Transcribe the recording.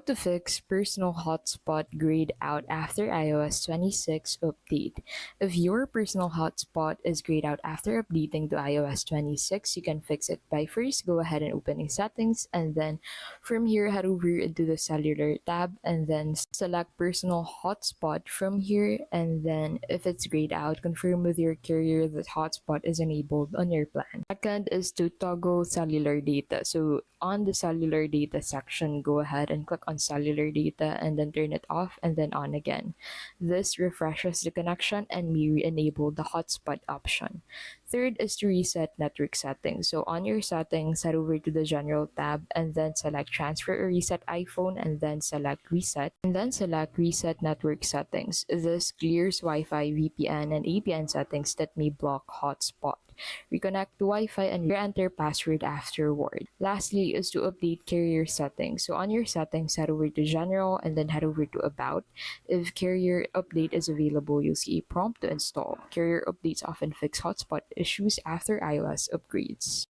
to fix personal hotspot grayed out after iOS 26 update. If your personal hotspot is grayed out after updating to iOS 26, you can fix it by first go ahead and opening settings, and then from here head over into the cellular tab and then select personal hotspot from here, and then if it's grayed out, confirm with your carrier that hotspot is enabled on your plan. Second is to toggle cellular data. So on the cellular data section, go ahead and click on cellular data and then turn it off and then on again. This refreshes the connection and may re-enable the hotspot option. Third is to reset network settings. So on your settings, head over to the general tab and then select transfer or reset iPhone and then select reset and then select reset network settings. This clears Wi-Fi, VPN, and APN settings that may block hotspot. Reconnect to Wi-Fi and re-enter password afterward. Lastly is to update carrier settings. So on your settings, head over to general and then head over to about. If carrier update is available, you'll see a prompt to install. Carrier updates often fix hotspot issues after iOS upgrades.